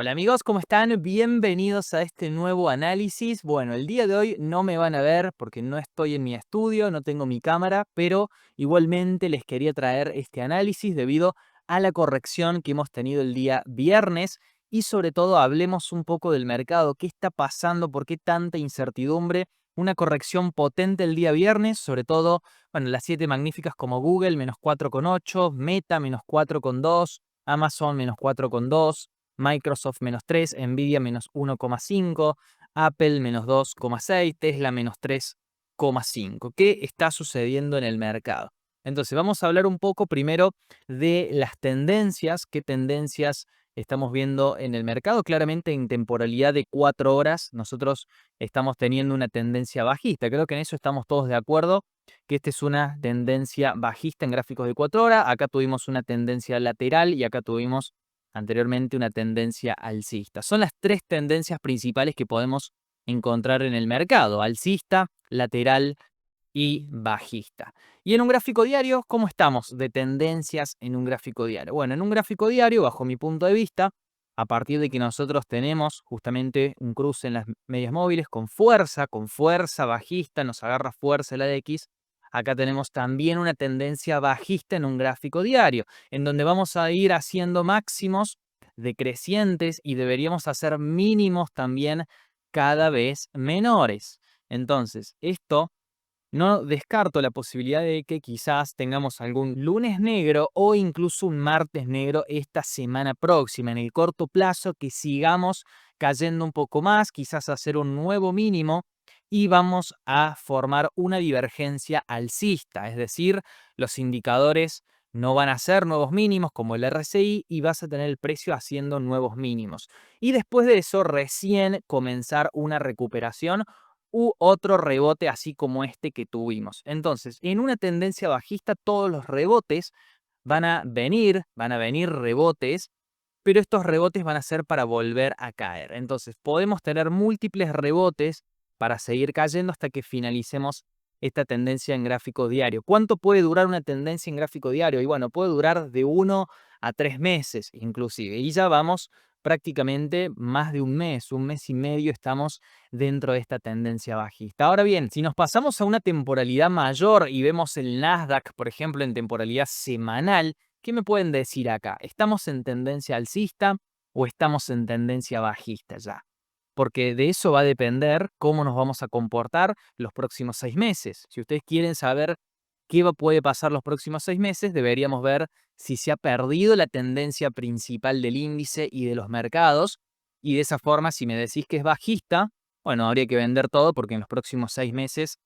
Hola amigos, ¿cómo están? Bienvenidos a este nuevo análisis. Bueno, el día de hoy no me van a ver porque no estoy en mi estudio, no tengo mi cámara, pero igualmente les quería traer este análisis debido a la corrección que hemos tenido el día viernes y sobre todo hablemos un poco del mercado, qué está pasando, por qué tanta incertidumbre. Una corrección potente el día viernes, sobre todo, bueno, las 7 magníficas como Google, -4,8, Meta, -4,2, Amazon, -4,2. Microsoft -3, Nvidia -1,5, Apple -2,6, Tesla -3,5. ¿Qué está sucediendo en el mercado? Entonces, vamos a hablar un poco primero de las tendencias, qué tendencias estamos viendo en el mercado. Claramente en temporalidad de 4 horas nosotros estamos teniendo una tendencia bajista. Creo que en eso estamos todos de acuerdo, que esta es una tendencia bajista en gráficos de 4 horas. Acá tuvimos una tendencia lateral y acá tuvimos anteriormente una tendencia alcista. Son las tres tendencias principales que podemos encontrar en el mercado: alcista, lateral y bajista. Y en un gráfico diario, ¿cómo estamos de tendencias en un gráfico diario? Bueno, en un gráfico diario, bajo mi punto de vista, a partir de que nosotros tenemos justamente un cruce en las medias móviles con fuerza bajista, nos agarra fuerza la X. Acá tenemos también una tendencia bajista en un gráfico diario, en donde vamos a ir haciendo máximos decrecientes y deberíamos hacer mínimos también cada vez menores. Entonces, esto no descarto la posibilidad de que quizás tengamos algún lunes negro o incluso un martes negro esta semana próxima, en el corto plazo, que sigamos cayendo un poco más, quizás hacer un nuevo mínimo y vamos a formar una divergencia alcista, es decir, los indicadores no van a ser nuevos mínimos como el RSI y vas a tener el precio haciendo nuevos mínimos. Y después de eso recién comenzar una recuperación u otro rebote así como este que tuvimos. Entonces, en una tendencia bajista, todos los rebotes van a venir rebotes, pero estos rebotes van a ser para volver a caer. Entonces, podemos tener múltiples rebotes para seguir cayendo hasta que finalicemos esta tendencia en gráfico diario. ¿Cuánto puede durar una tendencia en gráfico diario? Y bueno, puede durar de 1 a 3 meses inclusive. Y ya vamos prácticamente más de un mes y medio estamos dentro de esta tendencia bajista. Ahora bien, si nos pasamos a una temporalidad mayor y vemos el Nasdaq, por ejemplo, en temporalidad semanal, ¿qué me pueden decir acá? ¿Estamos en tendencia alcista o estamos en tendencia bajista ya? Porque de eso va a depender cómo nos vamos a comportar los próximos 6 meses. Si ustedes quieren saber puede pasar los próximos 6 meses, deberíamos ver si se ha perdido la tendencia principal del índice y de los mercados. Y de esa forma, si me decís que es bajista, bueno, habría que vender todo porque en los próximos 6 meses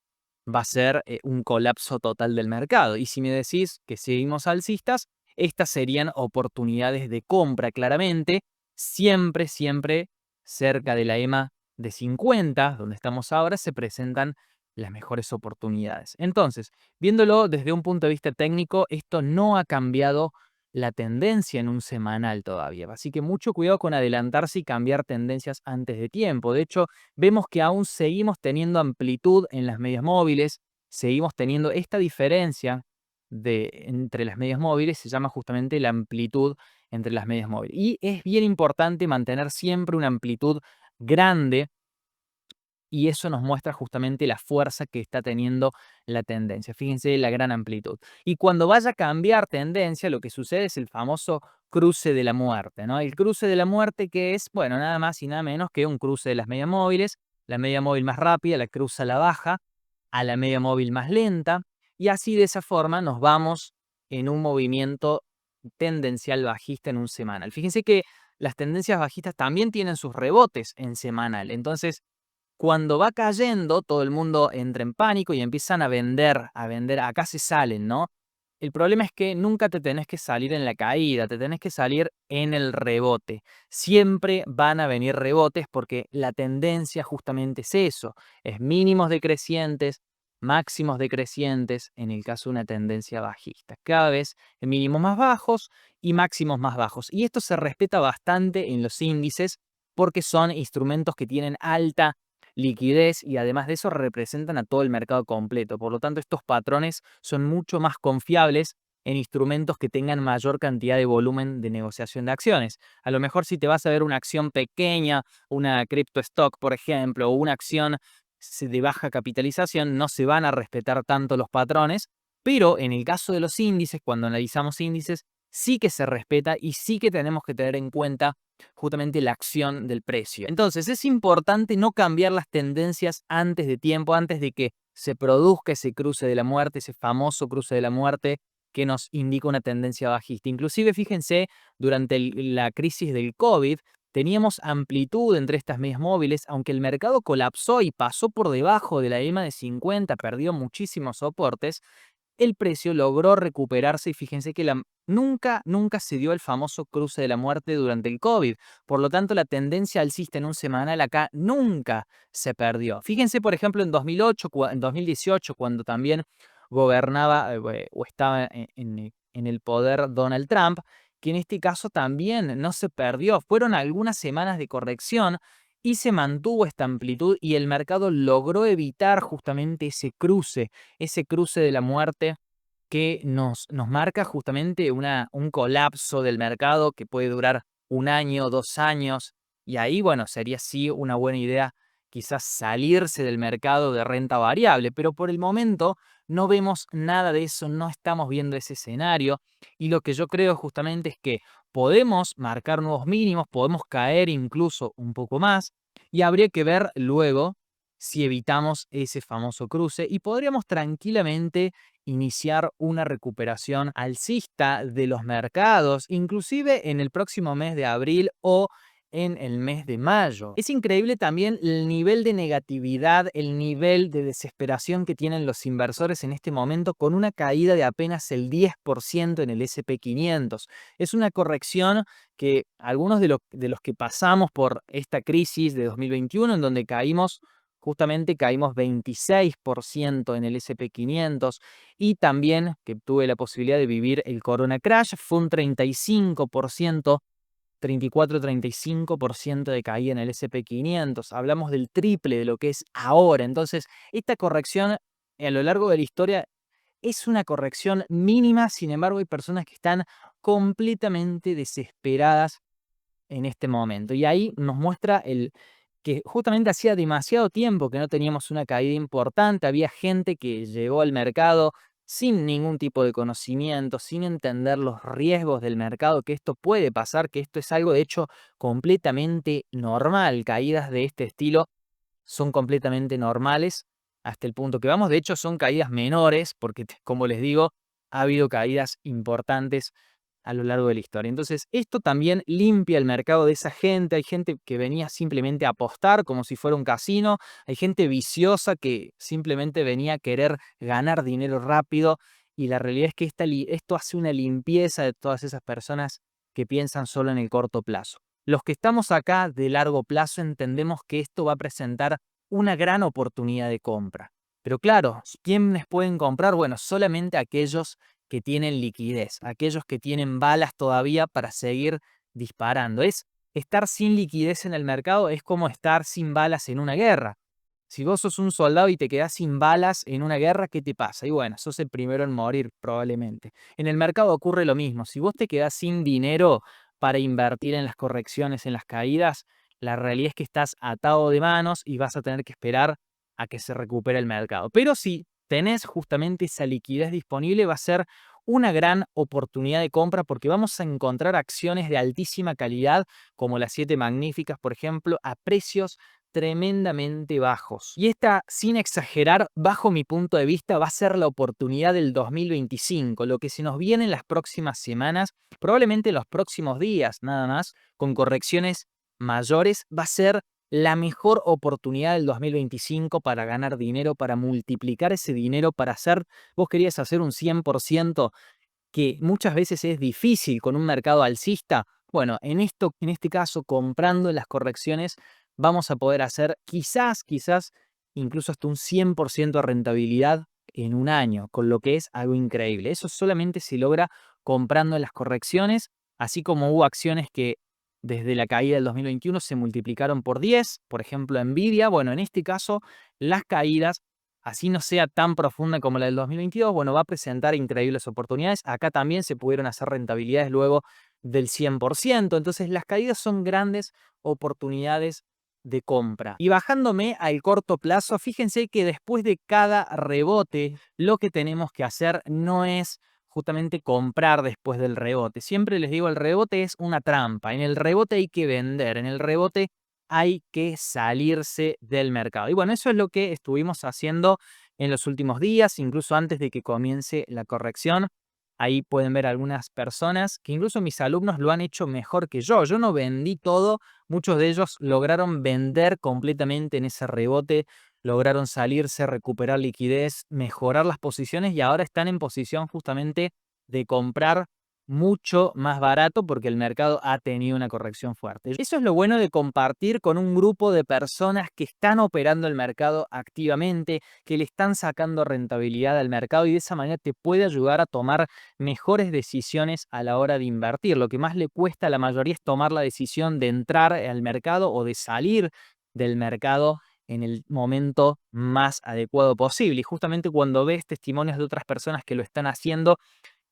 va a ser un colapso total del mercado. Y si me decís que seguimos alcistas, estas serían oportunidades de compra, claramente, siempre, siempre cerca de la EMA de 50, donde estamos ahora, se presentan las mejores oportunidades. Entonces, viéndolo desde un punto de vista técnico, esto no ha cambiado la tendencia en un semanal todavía. Así que mucho cuidado con adelantarse y cambiar tendencias antes de tiempo. De hecho, vemos que aún seguimos teniendo amplitud en las medias móviles, seguimos teniendo esta diferencia entre las medias móviles, se llama justamente la amplitud entre las medias móviles. Y es bien importante mantener siempre una amplitud grande y eso nos muestra justamente la fuerza que está teniendo la tendencia. Fíjense la gran amplitud. Y cuando vaya a cambiar tendencia, lo que sucede es el famoso cruce de la muerte, ¿no? El cruce de la muerte, que es, bueno, nada más y nada menos que un cruce de las medias móviles. La media móvil más rápida la cruza la baja a la media móvil más lenta. Y así de esa forma nos vamos en un movimiento tendencial bajista en un semanal. Fíjense que las tendencias bajistas también tienen sus rebotes en semanal. Entonces, cuando va cayendo, todo el mundo entra en pánico y empiezan a vender, acá se salen, ¿no? El problema es que nunca te tenés que salir en la caída, te tenés que salir en el rebote. Siempre van a venir rebotes porque la tendencia justamente es eso, es mínimos decrecientes, máximos decrecientes, en el caso de una tendencia bajista. Cada vez mínimos más bajos y máximos más bajos. Y esto se respeta bastante en los índices porque son instrumentos que tienen alta liquidez y además de eso representan a todo el mercado completo. Por lo tanto, estos patrones son mucho más confiables en instrumentos que tengan mayor cantidad de volumen de negociación de acciones. A lo mejor si te vas a ver una acción pequeña, una crypto stock, por ejemplo, o una acción de baja capitalización, no se van a respetar tanto los patrones, pero en el caso de los índices, cuando analizamos índices, sí que se respeta y sí que tenemos que tener en cuenta justamente la acción del precio. Entonces es importante no cambiar las tendencias antes de tiempo, antes de que se produzca ese cruce de la muerte, ese famoso cruce de la muerte que nos indica una tendencia bajista. Inclusive, fíjense, durante la crisis del COVID, teníamos amplitud entre estas medias móviles, aunque el mercado colapsó y pasó por debajo de la EMA de 50, perdió muchísimos soportes, el precio logró recuperarse y fíjense que nunca se dio el famoso cruce de la muerte durante el COVID. Por lo tanto, la tendencia alcista en un semanal acá nunca se perdió. Fíjense, por ejemplo, en 2008, en 2018, cuando también gobernaba o estaba en el poder Donald Trump, que en este caso también no se perdió. Fueron algunas semanas de corrección y se mantuvo esta amplitud y el mercado logró evitar justamente ese cruce de la muerte que nos marca justamente un colapso del mercado que puede durar 1 año, 2 años, y ahí, bueno, sería sí una buena idea quizás salirse del mercado de renta variable, pero por el momento no vemos nada de eso, no estamos viendo ese escenario, y lo que yo creo justamente es que podemos marcar nuevos mínimos, podemos caer incluso un poco más, y habría que ver luego si evitamos ese famoso cruce y podríamos tranquilamente iniciar una recuperación alcista de los mercados, inclusive en el próximo mes de abril o en el mes de mayo. Es increíble también el nivel de negatividad, el nivel de desesperación que tienen los inversores en este momento con una caída de apenas el 10% en el S&P 500. Es una corrección que algunos de los que pasamos por esta crisis de 2021, en donde justamente caímos 26% en el S&P 500, y también que tuve la posibilidad de vivir el Corona Crash, fue un 35%, 34-35% de caída en el S&P 500. Hablamos del triple de lo que es ahora. Entonces, esta corrección a lo largo de la historia es una corrección mínima. Sin embargo, hay personas que están completamente desesperadas en este momento. Y ahí nos muestra que justamente hacía demasiado tiempo que no teníamos una caída importante. Había gente que llegó al mercado sin ningún tipo de conocimiento, sin entender los riesgos del mercado, que esto puede pasar, que esto es algo de hecho completamente normal. Caídas de este estilo son completamente normales hasta el punto que vamos. De hecho, son caídas menores porque, como les digo, ha habido caídas importantes a lo largo de la historia. Entonces, esto también limpia el mercado de esa gente. Hay gente que venía simplemente a apostar como si fuera un casino. Hay gente viciosa que simplemente venía a querer ganar dinero rápido. Y la realidad es que esto hace una limpieza de todas esas personas que piensan solo en el corto plazo. Los que estamos acá de largo plazo entendemos que esto va a presentar una gran oportunidad de compra. Pero claro, ¿quiénes pueden comprar? Bueno, solamente aquellos que tienen liquidez, aquellos que tienen balas todavía para seguir disparando. Estar sin liquidez en el mercado es como estar sin balas en una guerra. Si vos sos un soldado y te quedás sin balas en una guerra, ¿qué te pasa? Y bueno, sos el primero en morir probablemente. En el mercado ocurre lo mismo. Si vos te quedás sin dinero para invertir en las correcciones, en las caídas, la realidad es que estás atado de manos y vas a tener que esperar a que se recupere el mercado. Pero si tenés justamente esa liquidez disponible, va a ser una gran oportunidad de compra porque vamos a encontrar acciones de altísima calidad como las 7 magníficas, por ejemplo, a precios tremendamente bajos. Y esta, sin exagerar, bajo mi punto de vista, va a ser la oportunidad del 2025, lo que se nos viene en las próximas semanas, probablemente en los próximos días nada más, con correcciones mayores, va a ser la mejor oportunidad del 2025 para ganar dinero, para multiplicar ese dinero, para hacer, vos querías hacer un 100%, que muchas veces es difícil con un mercado alcista. Bueno, en este caso, comprando en las correcciones, vamos a poder hacer quizás, incluso hasta un 100% de rentabilidad en un año, con lo que es algo increíble. Eso solamente se logra comprando en las correcciones, así como hubo acciones que desde la caída del 2021 se multiplicaron por 10, por ejemplo, Nvidia. Bueno, en este caso, las caídas así no sea tan profunda como la del 2022, bueno, va a presentar increíbles oportunidades. Acá también se pudieron hacer rentabilidades luego del 100%. Entonces las caídas son grandes oportunidades de compra. Y bajándome al corto plazo, fíjense que después de cada rebote, lo que tenemos que hacer no es justamente comprar después del rebote. Siempre les digo, el rebote es una trampa. En el rebote hay que vender, en el rebote hay que salirse del mercado. Y bueno, eso es lo que estuvimos haciendo en los últimos días, incluso antes de que comience la corrección. Ahí pueden ver algunas personas que incluso mis alumnos lo han hecho mejor que yo. Yo no vendí todo, muchos de ellos lograron vender completamente en ese rebote, lograron salirse, recuperar liquidez, mejorar las posiciones y ahora están en posición justamente de comprar mucho más barato porque el mercado ha tenido una corrección fuerte. Eso es lo bueno de compartir con un grupo de personas que están operando el mercado activamente, que le están sacando rentabilidad al mercado y de esa manera te puede ayudar a tomar mejores decisiones a la hora de invertir. Lo que más le cuesta a la mayoría es tomar la decisión de entrar al mercado o de salir del mercado en el momento más adecuado posible. Y justamente cuando ves testimonios de otras personas que lo están haciendo,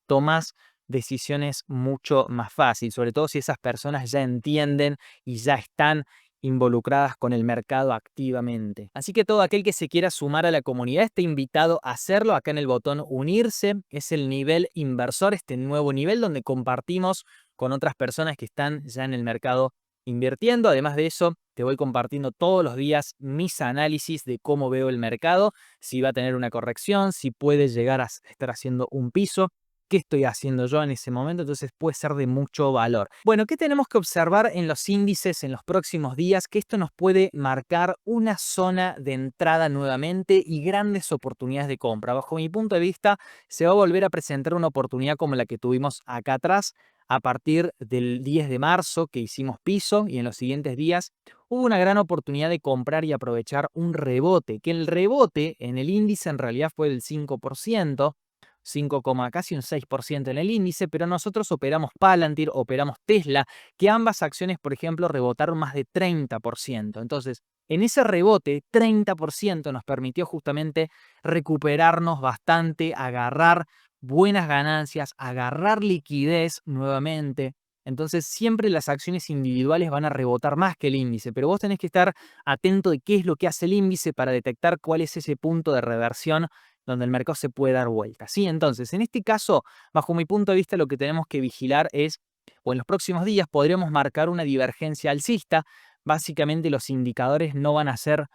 tomas decisiones mucho más fácil, sobre todo si esas personas ya entienden y ya están involucradas con el mercado activamente. Así que todo aquel que se quiera sumar a la comunidad está invitado a hacerlo. Acá en el botón unirse es el nivel inversor, este nuevo nivel donde compartimos con otras personas que están ya en el mercado invirtiendo. Además de eso, te voy compartiendo todos los días mis análisis de cómo veo el mercado, si va a tener una corrección, si puede llegar a estar haciendo un piso, qué estoy haciendo yo en ese momento, entonces puede ser de mucho valor. Bueno, ¿qué tenemos que observar en los índices en los próximos días? Que esto nos puede marcar una zona de entrada nuevamente y grandes oportunidades de compra. Bajo mi punto de vista, se va a volver a presentar una oportunidad como la que tuvimos acá atrás a partir del 10 de marzo que hicimos piso y en los siguientes días hubo una gran oportunidad de comprar y aprovechar un rebote, que el rebote en el índice en realidad fue del 5%, 5, casi un 6% en el índice, pero nosotros operamos Palantir, operamos Tesla, que ambas acciones, por ejemplo, rebotaron más de 30%. Entonces, en ese rebote, 30% nos permitió justamente recuperarnos bastante, agarrar buenas ganancias, agarrar liquidez nuevamente. Entonces, siempre las acciones individuales van a rebotar más que el índice, pero vos tenés que estar atento de qué es lo que hace el índice para detectar cuál es ese punto de reversión donde el mercado se puede dar vuelta, ¿sí? Entonces, en este caso, bajo mi punto de vista, lo que tenemos que vigilar es, o en los próximos días podríamos marcar una divergencia alcista. Básicamente los indicadores no van a ser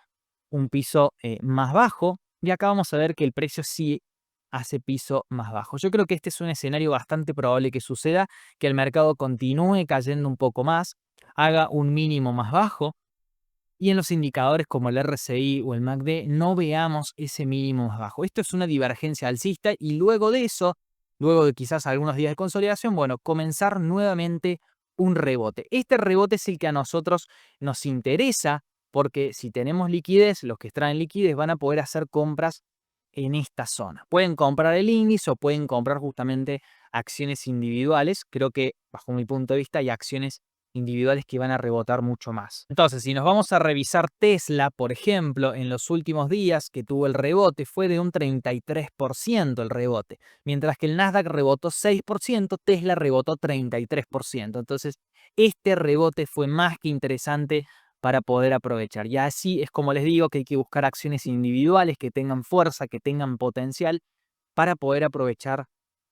un piso más bajo y acá vamos a ver que el precio sí hace piso más bajo. Yo creo que este es un escenario bastante probable que suceda, que el mercado continúe cayendo un poco más, haga un mínimo más bajo y en los indicadores como el RSI o el MACD no veamos ese mínimo más bajo. Esto es una divergencia alcista y luego de eso, luego de quizás algunos días de consolidación, bueno, comenzar nuevamente un rebote. Este rebote es el que a nosotros nos interesa porque si tenemos liquidez, los que extraen liquidez van a poder hacer compras en esta zona. Pueden comprar el índice o pueden comprar justamente acciones individuales. Creo que bajo mi punto de vista hay acciones individuales que van a rebotar mucho más. Entonces, si nos vamos a revisar Tesla, por ejemplo, en los últimos días que tuvo el rebote, fue de un 33% el rebote. Mientras que el Nasdaq rebotó 6%, Tesla rebotó 33%. Entonces, este rebote fue más que interesante para poder aprovechar. Y así es como les digo que hay que buscar acciones individuales que tengan fuerza, que tengan potencial para poder aprovechar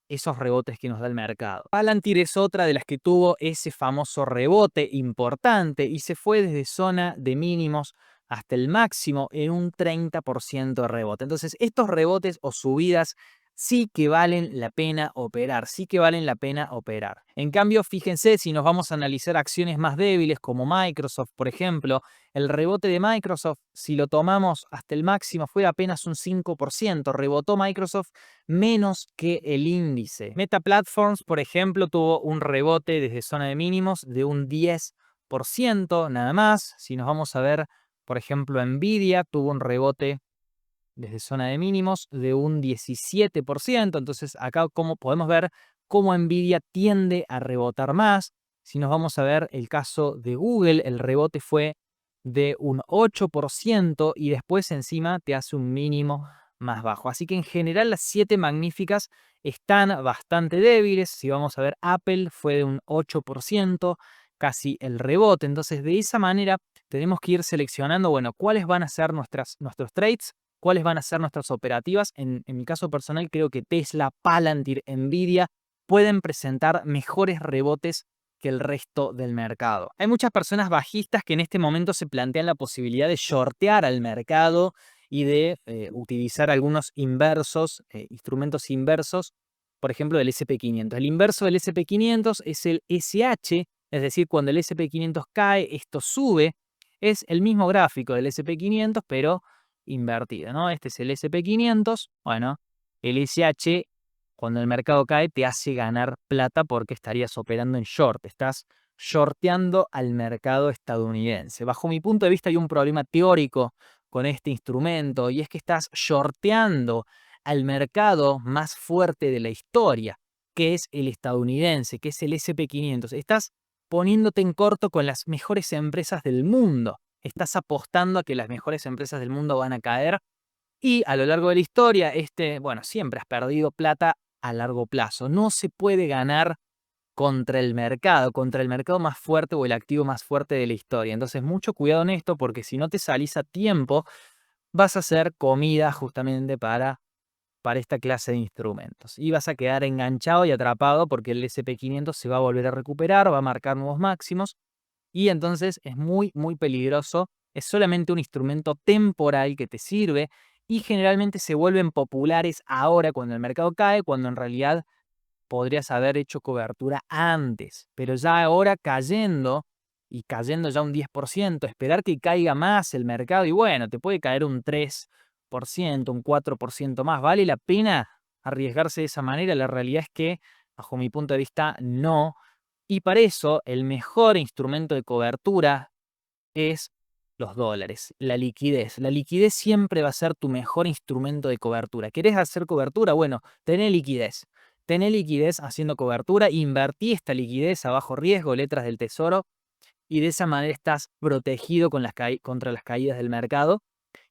esos rebotes que nos da el mercado. Palantir es otra de las que tuvo ese famoso rebote importante y se fue desde zona de mínimos hasta el máximo en un 30% de rebote. Entonces, estos rebotes o subidas sí que valen la pena operar, sí que valen la pena operar. En cambio, fíjense, si nos vamos a analizar acciones más débiles como Microsoft, por ejemplo, el rebote de Microsoft, si lo tomamos hasta el máximo, fue apenas un 5%, rebotó Microsoft menos que el índice. Meta Platforms, por ejemplo, tuvo un rebote desde zona de mínimos de un 10% nada más. Si nos vamos a ver, por ejemplo, Nvidia tuvo un rebote desde zona de mínimos de un 17%. Entonces acá como podemos ver cómo Nvidia tiende a rebotar más. Si nos vamos a ver el caso de Google, el rebote fue de un 8% y después encima te hace un mínimo más bajo. Así que en general las 7 magníficas están bastante débiles. Si vamos a ver, Apple fue de un 8%, casi el rebote. Entonces de esa manera tenemos que ir seleccionando, bueno, cuáles van a ser nuestros trades, cuáles van a ser nuestras operativas. En mi caso personal creo que Tesla, Palantir, Nvidia pueden presentar mejores rebotes que el resto del mercado. Hay muchas personas bajistas que en este momento se plantean la posibilidad de shortear al mercado y de utilizar algunos inversos, instrumentos inversos, por ejemplo, del SP500. El inverso del SP500 es el SH, es decir, cuando el SP500 cae, esto sube. Es el mismo gráfico del SP500, pero invertido, ¿no? Este es el SP500. Bueno, el SH, cuando el mercado cae, te hace ganar plata porque estarías operando en short. Estás shorteando al mercado estadounidense. Bajo mi punto de vista hay un problema teórico con este instrumento y es que estás shorteando al mercado más fuerte de la historia, que es el estadounidense, que es el SP500. Estás poniéndote en corto con las mejores empresas del mundo. Estás apostando a que las mejores empresas del mundo van a caer y a lo largo de la historia, bueno, siempre has perdido plata a largo plazo. No se puede ganar contra el mercado más fuerte o el activo más fuerte de la historia. Entonces, mucho cuidado en esto porque si no te salís a tiempo, vas a hacer comida justamente para esta clase de instrumentos. Y vas a quedar enganchado y atrapado porque el SP500 se va a volver a recuperar, va a marcar nuevos máximos y entonces es muy, muy peligroso. Es solamente un instrumento temporal que te sirve y generalmente se vuelven populares ahora cuando el mercado cae, cuando en realidad podrías haber hecho cobertura antes. Pero ya ahora cayendo y cayendo ya un 10%, esperar que caiga más el mercado y bueno, te puede caer un 3%, un 4% más. ¿Vale la pena arriesgarse de esa manera? La realidad es que, bajo mi punto de vista, no. Y para eso, el mejor instrumento de cobertura es los dólares, la liquidez. La liquidez siempre va a ser tu mejor instrumento de cobertura. ¿Querés hacer cobertura? Bueno, tené liquidez. Tené liquidez haciendo cobertura, invertí esta liquidez a bajo riesgo, letras del tesoro, y de esa manera estás protegido contra las caídas del mercado.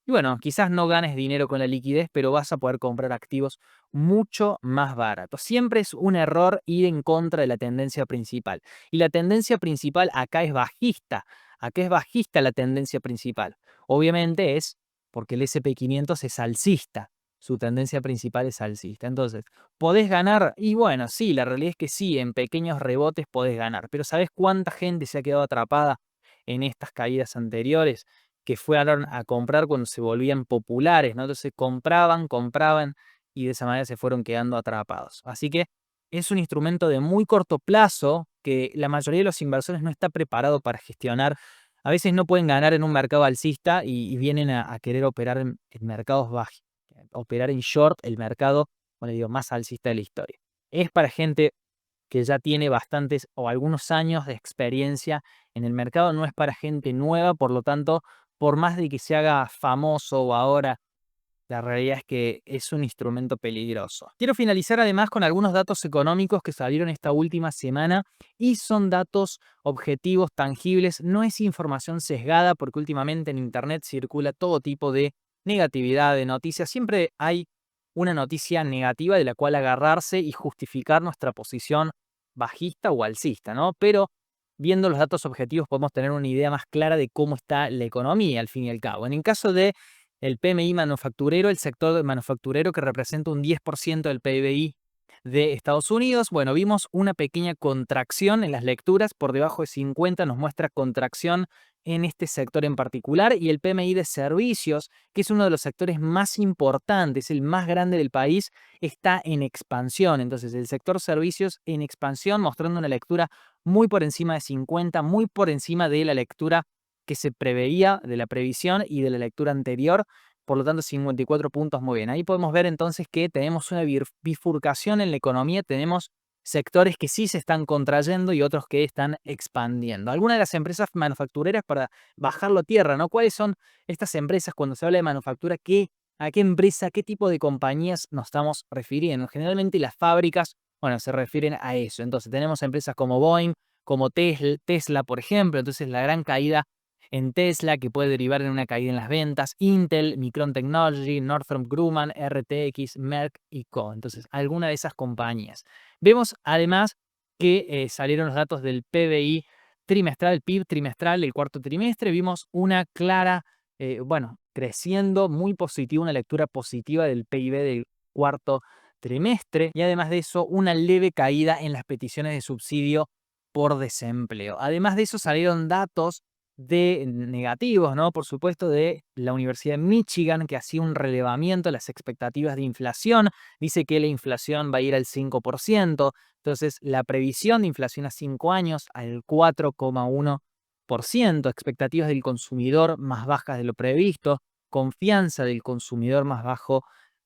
Y bueno, quizás no ganes dinero con la liquidez, pero vas a poder comprar activos mucho más baratos. Siempre es un error ir en contra de la tendencia principal. Y la tendencia principal acá es bajista. Acá es bajista la tendencia principal. Obviamente es porque el SP500 es alcista. Su tendencia principal es alcista. Entonces, ¿podés ganar? Y bueno, sí, la realidad es que sí, en pequeños rebotes podés ganar. Pero ¿sabés cuánta gente se ha quedado atrapada en estas caídas anteriores? Que fueron a comprar cuando se volvían populares, ¿no? Entonces compraban y de esa manera se fueron quedando atrapados. Así que es un instrumento de muy corto plazo que la mayoría de los inversores no está preparado para gestionar. A veces no pueden ganar en un mercado alcista y vienen a querer operar en mercados bajos, operar en short el mercado, bueno, digo, más alcista de la historia. Es para gente que ya tiene bastantes o algunos años de experiencia en el mercado, no es para gente nueva, por lo tanto, por más de que se haga famoso o ahora, la realidad es que es un instrumento peligroso. Quiero finalizar además con algunos datos económicos que salieron esta última semana y son datos objetivos, tangibles, no es información sesgada porque últimamente en Internet circula todo tipo de negatividad, de noticias, siempre hay una noticia negativa de la cual agarrarse y justificar nuestra posición bajista o alcista, ¿no? Pero viendo los datos objetivos podemos tener una idea más clara de cómo está la economía al fin y al cabo. En el caso de el PMI manufacturero, el sector manufacturero que representa un 10% del PBI de Estados Unidos. Bueno, vimos una pequeña contracción en las lecturas, por debajo de 50 nos muestra contracción en este sector en particular y el PMI de servicios, que es uno de los sectores más importantes, el más grande del país, está en expansión. Entonces, el sector servicios en expansión, mostrando una lectura muy por encima de 50, muy por encima de la lectura que se preveía, de la previsión y de la lectura anterior. Por lo tanto, 54 puntos, muy bien. Ahí podemos ver entonces que tenemos una bifurcación en la economía, tenemos sectores que sí se están contrayendo y otros que están expandiendo. Algunas de las empresas manufactureras, para bajarlo a tierra, ¿no? ¿Cuáles son estas empresas cuando se habla de manufactura? ¿A qué empresa, qué tipo de compañías nos estamos refiriendo? Generalmente las fábricas, bueno, se refieren a eso. Entonces tenemos empresas como Boeing, como Tesla, por ejemplo. Entonces la gran caída en Tesla, que puede derivar en una caída en las ventas, Intel, Micron Technology, Northrop Grumman, RTX, Merck y Co. Entonces, alguna de esas compañías. Vemos además que salieron los datos del PBI trimestral, el PIB trimestral del cuarto trimestre. Vimos una clara, creciendo, muy positiva, una lectura positiva del PIB del cuarto trimestre. Y además de eso, una leve caída en las peticiones de subsidio por desempleo. Además de eso, salieron datos negativos, ¿no? Por supuesto, de la Universidad de Michigan, que hacía un relevamiento de las expectativas de inflación. Dice que la inflación va a ir al 5%. Entonces, la previsión de inflación a 5 años al 4,1%. Expectativas del consumidor más bajas de lo previsto. Confianza del consumidor más bajo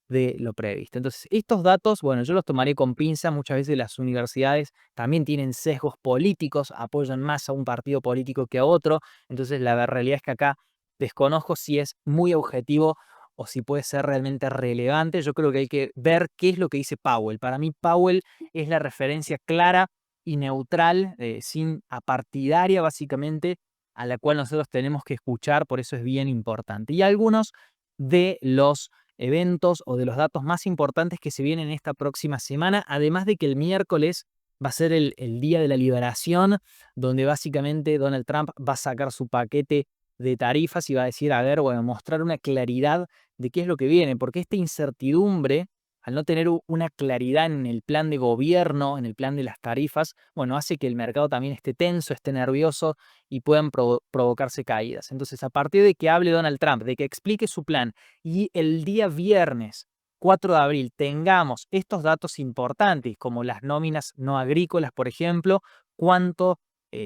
de lo previsto. Entonces, estos datos, bueno, yo los tomaré con pinza. Muchas veces las universidades también tienen sesgos políticos, apoyan más a un partido político que a otro. Entonces, la realidad es que acá desconozco si es muy objetivo o si puede ser realmente relevante. Yo creo que hay que ver qué es lo que dice Powell. Para mí, Powell es la referencia clara y neutral, sin apartidaria, básicamente, a la cual nosotros tenemos que escuchar. Por eso es bien importante. Y algunos de los eventos o de los datos más importantes que se vienen esta próxima semana, además de que el miércoles va a ser el día de la liberación, donde básicamente Donald Trump va a sacar su paquete de tarifas y va a decir, a ver, bueno, mostrar una claridad de qué es lo que viene, porque esta incertidumbre, al no tener una claridad en el plan de gobierno, en el plan de las tarifas, bueno, hace que el mercado también esté tenso, esté nervioso y puedan provocarse caídas. Entonces, a partir de que hable Donald Trump, de que explique su plan y el día viernes 4 de abril tengamos estos datos importantes, como las nóminas no agrícolas, por ejemplo, cuánto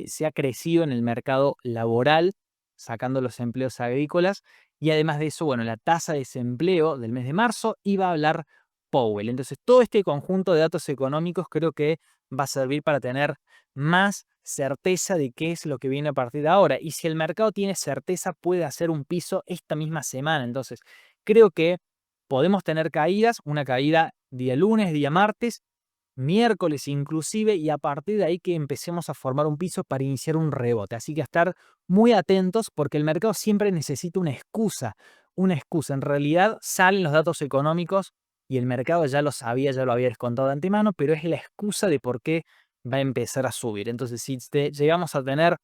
se ha crecido en el mercado laboral, sacando los empleos agrícolas, y además de eso, bueno, la tasa de desempleo del mes de marzo, iba a hablar Powell. Entonces, todo este conjunto de datos económicos creo que va a servir para tener más certeza de qué es lo que viene a partir de ahora. Y si el mercado tiene certeza, puede hacer un piso esta misma semana. Entonces, creo que podemos tener caídas, una caída día lunes, día martes, miércoles inclusive, y a partir de ahí que empecemos a formar un piso para iniciar un rebote. Así que a estar muy atentos porque el mercado siempre necesita una excusa. Una excusa. En realidad salen los datos económicos y el mercado ya lo sabía, ya lo había descontado de antemano, pero es la excusa de por qué va a empezar a subir. Entonces, si llegamos a tener,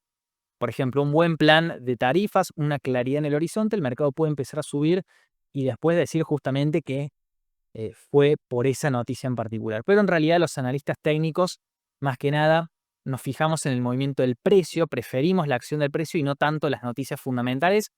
por ejemplo, un buen plan de tarifas, una claridad en el horizonte, el mercado puede empezar a subir y después decir justamente que fue por esa noticia en particular. Pero en realidad los analistas técnicos, más que nada, nos fijamos en el movimiento del precio, preferimos la acción del precio y no tanto las noticias fundamentales.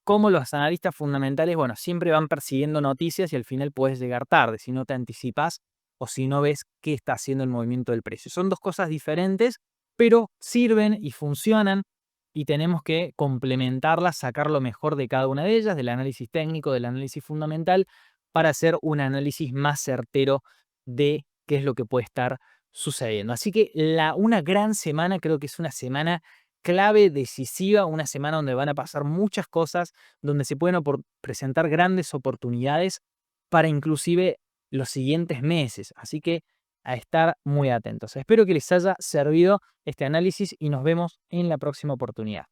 Como los analistas fundamentales, bueno, siempre van persiguiendo noticias y al final puedes llegar tarde si no te anticipas o si no ves qué está haciendo el movimiento del precio. Son dos cosas diferentes, pero sirven y funcionan y tenemos que complementarlas, sacar lo mejor de cada una de ellas, del análisis técnico, del análisis fundamental, para hacer un análisis más certero de qué es lo que puede estar sucediendo. Así que una gran semana, creo que es una semana clave, decisiva, una semana donde van a pasar muchas cosas, donde se pueden presentar grandes oportunidades para inclusive los siguientes meses. Así que a estar muy atentos. Espero que les haya servido este análisis y nos vemos en la próxima oportunidad.